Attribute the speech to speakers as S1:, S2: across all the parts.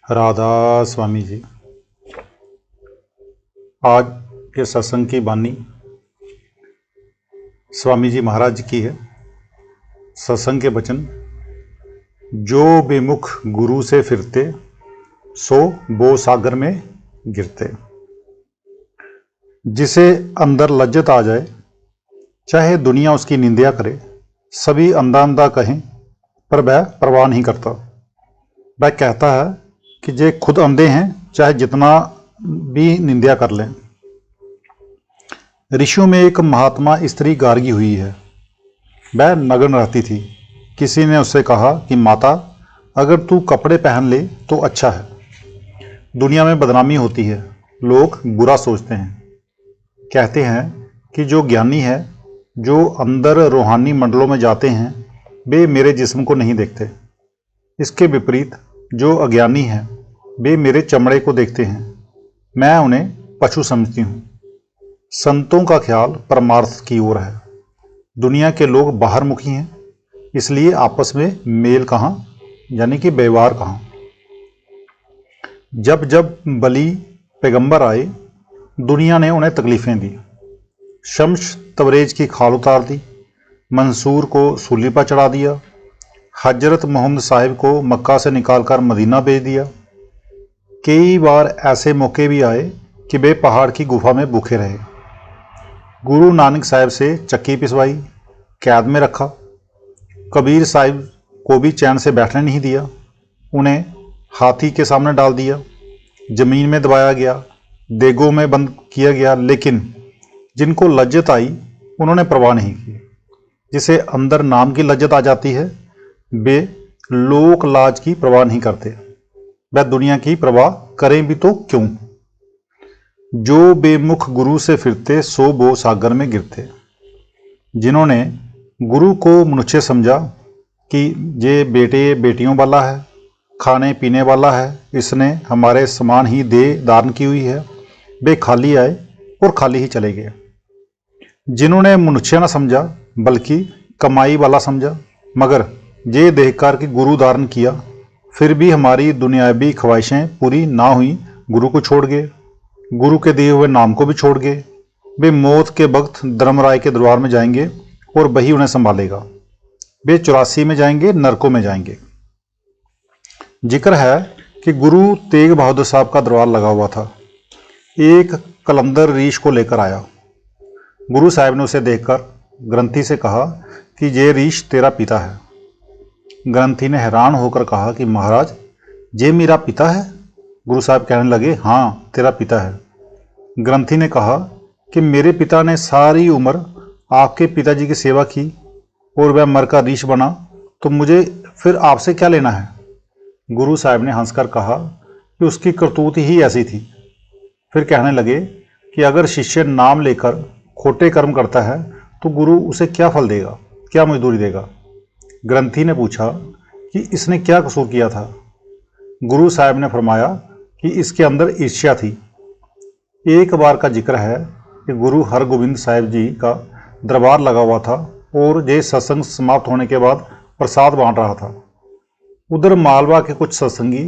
S1: राधा स्वामी जी। आज के सत्संग की बानी स्वामी जी महाराज की है। सत्संग के वचन, जो बेमुख गुरु से फिरते सो बो सागर में गिरते। जिसे अंदर लज्जत आ जाए, चाहे दुनिया उसकी निंदा करे, सभी अंधा अंधा कहें पर वह परवाह नहीं करता। वह कहता है कि जे खुद अंधे हैं, चाहे जितना भी निंदा कर लें। ऋषियों में एक महात्मा स्त्री गार्गी हुई है। वह नग्न रहती थी। किसी ने उससे कहा कि माता, अगर तू कपड़े पहन ले तो अच्छा है। दुनिया में बदनामी होती है, लोग बुरा सोचते हैं। कहते हैं कि जो ज्ञानी है, जो अंदर रूहानी मंडलों में जाते हैं, वे मेरे जिस्म को नहीं देखते। इसके विपरीत जो अज्ञानी हैं, वे मेरे चमड़े को देखते हैं। मैं उन्हें पशु समझती हूँ। संतों का ख्याल परमार्थ की ओर है। दुनिया के लोग बाहर मुखी हैं, इसलिए आपस में मेल कहाँ, यानी कि व्यवहार कहाँ। जब जब बली पैगंबर आए, दुनिया ने उन्हें तकलीफें दी। शम्स तबरेज की खाल उतार दी, मंसूर को सूली पर चढ़ा दिया, हजरत मोहम्मद साहिब को मक्का से निकालकर मदीना भेज दिया। कई बार ऐसे मौके भी आए कि वे पहाड़ की गुफा में भूखे रहे। गुरु नानक साहिब से चक्की पिसवाई, कैद में रखा। कबीर साहिब को भी चैन से बैठने नहीं दिया। उन्हें हाथी के सामने डाल दिया, जमीन में दबाया गया, देगों में बंद किया गया। लेकिन जिनको लज्जत आई, उन्होंने परवाह नहीं की। जिसे अंदर नाम की लज्जत आ जाती है, वे लोक लाज की परवाह नहीं करते। वह दुनिया की परवाह करें भी तो क्यों। जो बेमुख गुरु से फिरते सो बो सागर में गिरते। जिन्होंने गुरु को मनुष्य समझा कि ये बेटे बेटियों वाला है, खाने पीने वाला है, इसने हमारे समान ही देह धारण की हुई है, वे खाली आए और खाली ही चले गए। जिन्होंने मनुष्य न समझा बल्कि कमाई वाला समझा, मगर ये देखकर कि गुरु धारण किया, फिर भी हमारी दुनियावी ख्वाहिशें पूरी ना हुई, गुरु को छोड़ गए। गुरु के दिए हुए नाम को भी छोड़ गए। वे मौत के वक्त धर्मराय के दरबार में जाएंगे और वही उन्हें संभालेगा। वे 84 में जाएंगे, नरकों में जाएंगे। जिक्र है कि गुरु तेग बहादुर साहब का दरबार लगा हुआ था। एक कलंदर रीछ को लेकर आया। गुरु साहब ने उसे देखकर ग्रंथी से कहा कि ये रीछ तेरा पिता है। ग्रंथी ने हैरान होकर कहा कि महाराज, ये मेरा पिता है? गुरु साहब कहने लगे, हाँ, तेरा पिता है। ग्रंथी ने कहा कि मेरे पिता ने सारी उम्र आपके पिताजी की सेवा की और वह मरकर रीछ बना, तो मुझे फिर आपसे क्या लेना है? गुरु साहब ने हंसकर कहा कि उसकी करतूत ही ऐसी थी। फिर कहने लगे कि अगर शिष्य नाम लेकर खोटे कर्म करता है तो गुरु उसे क्या फल देगा, क्या मजदूरी देगा? ग्रंथी ने पूछा कि इसने क्या कसूर किया था? गुरु साहब ने फरमाया कि इसके अंदर ईर्ष्या थी। एक बार का जिक्र है कि गुरु हरगोबिंद साहिब जी का दरबार लगा हुआ था और ये सत्संग समाप्त होने के बाद प्रसाद बांट रहा था। उधर मालवा के कुछ सत्संगी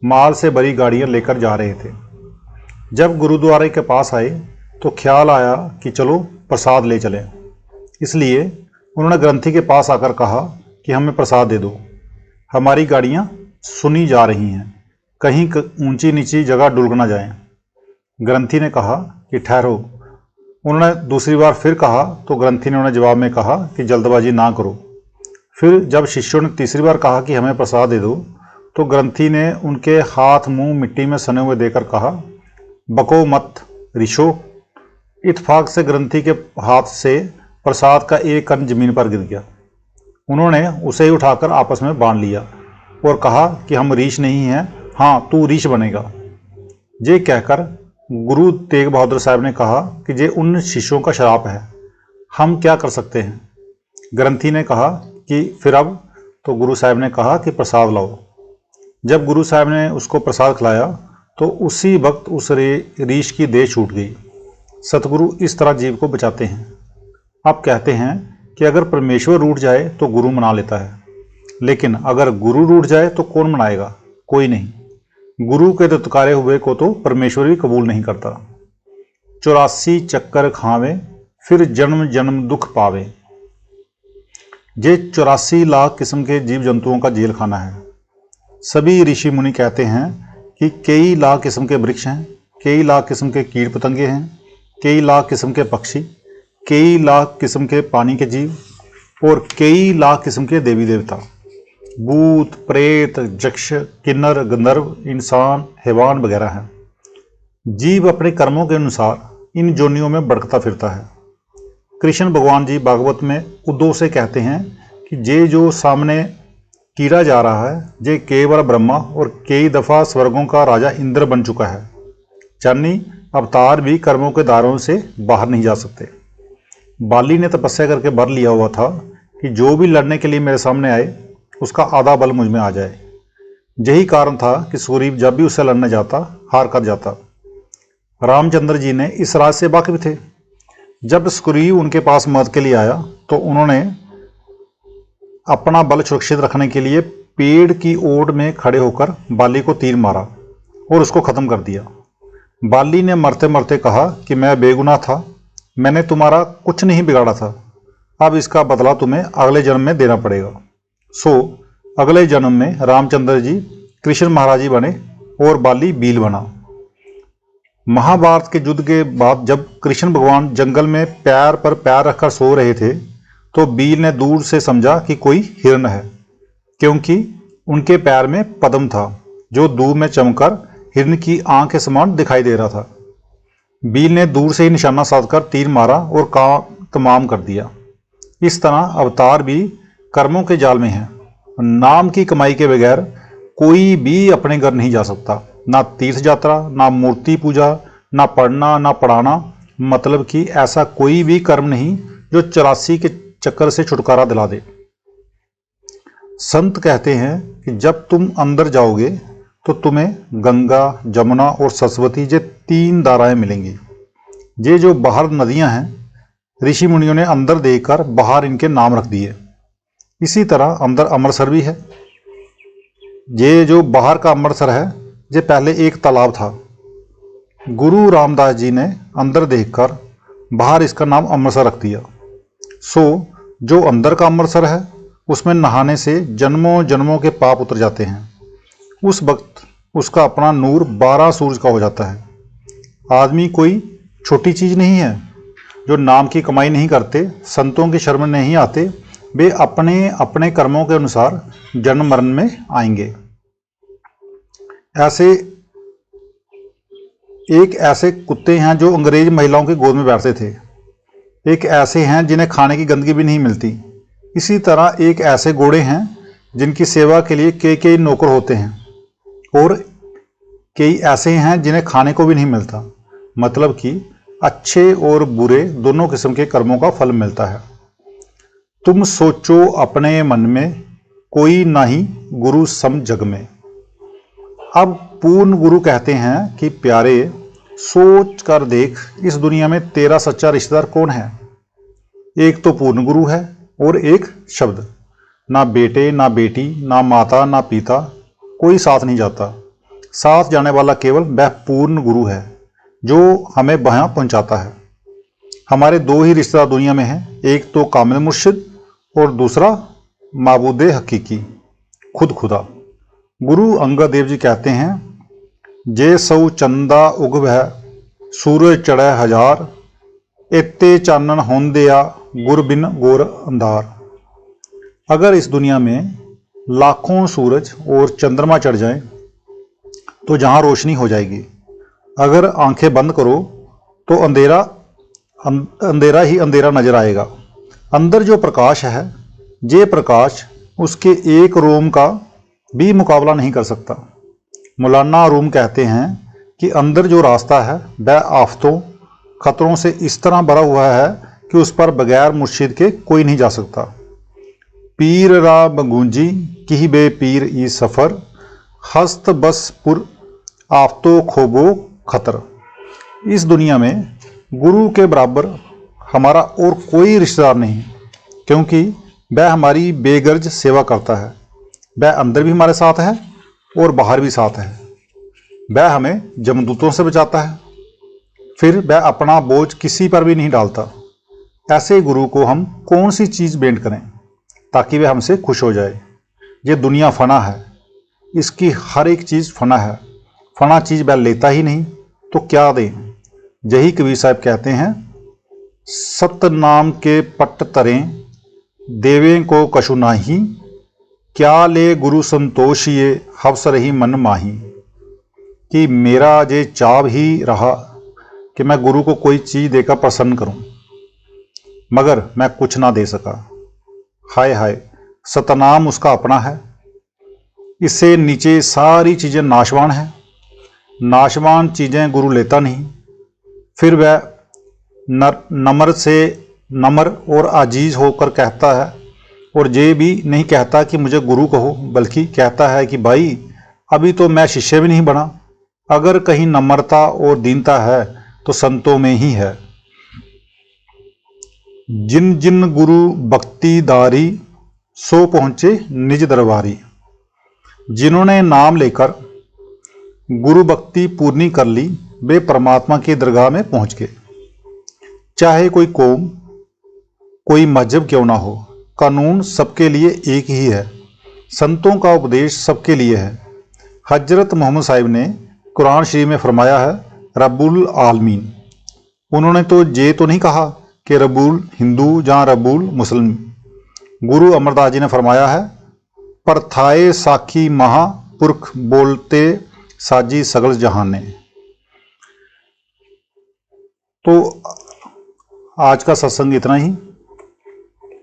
S1: माल से भरी गाड़ियां लेकर जा रहे थे। जब गुरुद्वारे के पास आए तो ख्याल आया कि चलो प्रसाद ले चलें। इसलिए उन्होंने ग्रंथी के पास आकर कहा कि हमें प्रसाद दे दो, हमारी गाड़ियां सुनी जा रही हैं, कहीं ऊंची नीची जगह डुलक ना जाएं। ग्रंथी ने कहा कि ठहरो। उन्होंने दूसरी बार फिर कहा तो ग्रंथी ने उन्हें जवाब में कहा कि जल्दबाजी ना करो। फिर जब शिष्यों ने तीसरी बार कहा कि हमें प्रसाद दे दो, तो ग्रंथी ने उनके हाथ मुंह मिट्टी में सने हुए देकर कहा, बको मत ऋषो। इत्फाक से ग्रंथी के हाथ से प्रसाद का एक कण जमीन पर गिर गया। उन्होंने उसे ही उठाकर आपस में बांध लिया और कहा कि हम रीछ नहीं हैं, हाँ तू रीछ बनेगा। ये कहकर गुरु तेग बहादुर साहब ने कहा कि ये उन शिष्यों का श्राप है, हम क्या कर सकते हैं? ग्रंथी ने कहा कि फिर अब? तो गुरु साहब ने कहा कि प्रसाद लाओ। जब गुरु साहब ने उसको प्रसाद खिलाया तो उसी वक्त उस रीछ की देह छूट गई। सतगुरु इस तरह जीव को बचाते हैं। आप कहते हैं कि अगर परमेश्वर रूठ जाए तो गुरु मना लेता है, लेकिन अगर गुरु रूठ जाए तो कौन मनाएगा? कोई नहीं। गुरु के दुत्कारे हुए को तो परमेश्वर भी कबूल नहीं करता। 84 चक्कर खावे, फिर जन्म जन्म दुख पावे। ये 84 लाख किस्म के जीव जंतुओं का जेल खाना है। सभी ऋषि मुनि कहते हैं कि कई लाख किस्म के वृक्ष हैं, कई लाख किस्म के कीट पतंगे हैं, कई लाख किस्म के पक्षी, कई लाख किस्म के पानी के जीव और कई लाख किस्म के देवी देवता, भूत प्रेत यक्ष किन्नर गंधर्व इंसान हैवान वगैरह हैं। जीव अपने कर्मों के अनुसार इन जोनियों में भटकता फिरता है। कृष्ण भगवान जी भागवत में उद्धव से कहते हैं कि ये जो सामने कीड़ा जा रहा है ये केवल ब्रह्मा और कई दफ़ा स्वर्गों का राजा इंद्र बन चुका है। यानी अवतार भी कर्मों के दायरों से बाहर नहीं जा सकते। बाली ने तपस्या करके वर लिया हुआ था कि जो भी लड़ने के लिए मेरे सामने आए उसका आधा बल मुझ में आ जाए। यही कारण था कि सुग्रीव जब भी उससे लड़ने जाता हार कर जाता। रामचंद्र जी ने इस राज से वाकिफ थे। जब सुग्रीव उनके पास मदद के लिए आया तो उन्होंने अपना बल सुरक्षित रखने के लिए पेड़ की ओट में खड़े होकर बाली को तीर मारा और उसको खत्म कर दिया। बाली ने मरते मरते कहा कि मैं बेगुनाह था, मैंने तुम्हारा कुछ नहीं बिगाड़ा था, अब इसका बदला तुम्हें अगले जन्म में देना पड़ेगा। सो अगले जन्म में रामचंद्र जी कृष्ण महाराज जी बने और बाली बील बना। महाभारत के युद्ध के बाद जब कृष्ण भगवान जंगल में पैर पर पैर रखकर सो रहे थे तो बील ने दूर से समझा कि कोई हिरण है, क्योंकि उनके पैर में पद्म था जो दूर में चमककर हिरण की आंख के समान दिखाई दे रहा था। बील ने दूर से ही निशाना साधकर तीर मारा और काम तमाम कर दिया। इस तरह अवतार भी कर्मों के जाल में है। नाम की कमाई के बगैर कोई भी अपने घर नहीं जा सकता। ना तीर्थ यात्रा, ना मूर्ति पूजा, ना पढ़ना, ना पढ़ाना, मतलब कि ऐसा कोई भी कर्म नहीं जो 84 के चक्कर से छुटकारा दिला दे। संत कहते हैं कि जब तुम अंदर जाओगे तो तुम्हें गंगा जमुना और सरस्वती ये 3 धाराएं मिलेंगी। ये जो बाहर नदियां हैं ऋषि मुनियों ने अंदर देखकर बाहर इनके नाम रख दिए। इसी तरह अंदर अमृतसर भी है। ये जो बाहर का अमृतसर है ये पहले एक तालाब था। गुरु रामदास जी ने अंदर देखकर बाहर इसका नाम अमृतसर रख दिया। सो जो अंदर का अमृतसर है उसमें नहाने से जन्मों जन्मों के पाप उतर जाते हैं। उस वक्त उसका अपना नूर 12 सूरज का हो जाता है। आदमी कोई छोटी चीज़ नहीं है। जो नाम की कमाई नहीं करते, संतों की शरण में नहीं आते, वे अपने अपने कर्मों के अनुसार जन्म मरण में आएंगे। ऐसे कुत्ते हैं जो अंग्रेज महिलाओं की गोद में बैठते थे। एक ऐसे हैं जिन्हें खाने की गंदगी भी नहीं मिलती। इसी तरह एक ऐसे घोड़े हैं जिनकी सेवा के लिए कई नौकर होते हैं और कई ऐसे हैं जिन्हें खाने को भी नहीं मिलता। मतलब कि अच्छे और बुरे दोनों किस्म के कर्मों का फल मिलता है। तुम सोचो अपने मन में, कोई नहीं गुरु सम जग में। अब पूर्ण गुरु कहते हैं कि प्यारे सोच कर देख, इस दुनिया में तेरा सच्चा रिश्तेदार कौन है। एक तो पूर्ण गुरु है और एक शब्द। ना बेटे ना बेटी, ना माता ना पिता, कोई साथ नहीं जाता। साथ जाने वाला केवल वह पूर्ण गुरु है जो हमें वहाँ पहुँचाता है। हमारे 2 ही रिश्तेदार दुनिया में हैं, एक तो कामिल मुर्शिद और दूसरा माबूदे हकीकी खुद खुदा। गुरु अंगद देव जी कहते हैं, जे सौ चंदा उग है सूरज चढ़े हजार, एते चानन होंदिया गुर बिन गोर अंधार। अगर इस दुनिया में लाखों सूरज और चंद्रमा चढ़ जाएं तो जहाँ रोशनी हो जाएगी। अगर आंखें बंद करो तो अंधेरा ही अंधेरा नजर आएगा। अंदर जो प्रकाश है, ये प्रकाश उसके एक रोम का भी मुकाबला नहीं कर सकता। मौलाना रूम कहते हैं कि अंदर जो रास्ता है वह आफतों खतरों से इस तरह भरा हुआ है कि उस पर बगैर मुर्शिद के कोई नहीं जा सकता। पीर रा बगूंजी की बे पीर ई सफ़र, हस्त बस पुर आफतो खोबो खतर। इस दुनिया में गुरु के बराबर हमारा और कोई रिश्तेदार नहीं, क्योंकि वह हमारी बेगर्ज सेवा करता है। वह अंदर भी हमारे साथ है और बाहर भी साथ है। वह हमें जमदूतों से बचाता है, फिर वह अपना बोझ किसी पर भी नहीं डालता। ऐसे गुरु को हम कौन सी चीज़ भेंट करें ताकि वह हमसे खुश हो जाए। ये दुनिया फना है, इसकी हर एक चीज़ फना है। फना चीज़ वह लेता ही नहीं तो क्या दें। यही कबीर साहब कहते हैं, सतनाम के पट्ट तरें देवें को कछु नाही, क्या ले गुरु संतोष ये हवस रही मन माही। कि मेरा ये चाव ही रहा कि मैं गुरु को कोई चीज़ देकर प्रसन्न करूं, मगर मैं कुछ ना दे सका। हाय हाय, सतनाम उसका अपना है, इससे नीचे सारी चीज़ें नाशवान हैं। नाशवान चीज़ें गुरु लेता नहीं। फिर वह नम्र और आजीज होकर कहता है, और ये भी नहीं कहता कि मुझे गुरु कहो, बल्कि कहता है कि भाई अभी तो मैं शिष्य भी नहीं बना। अगर कहीं नम्रता और दीनता है तो संतों में ही है। जिन जिन गुरु भक्ति दारी, सो पहुँचे निज दरबारी। जिन्होंने नाम लेकर गुरु भक्ति पूर्णी कर ली, वे परमात्मा की दरगाह में पहुँच गए। चाहे कोई कौम, कोई मजहब क्यों ना हो, कानून सबके लिए एक ही है। संतों का उपदेश सबके लिए है। हजरत मोहम्मद साहिब ने कुरान शरीफ में फरमाया है, रब्बुल आलमीन। उन्होंने तो ये तो नहीं कहा कि रब्बुल हिंदू जहाँ रब्बुल मुस्लिम। गुरु अमरदास जी ने फरमाया है, परथाए साखी महापुरख बोलते साजी सगल जहाने। तो आज का सत्संग इतना ही।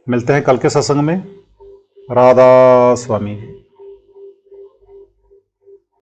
S1: मिलते हैं कल के सत्संग में। राधा स्वामी।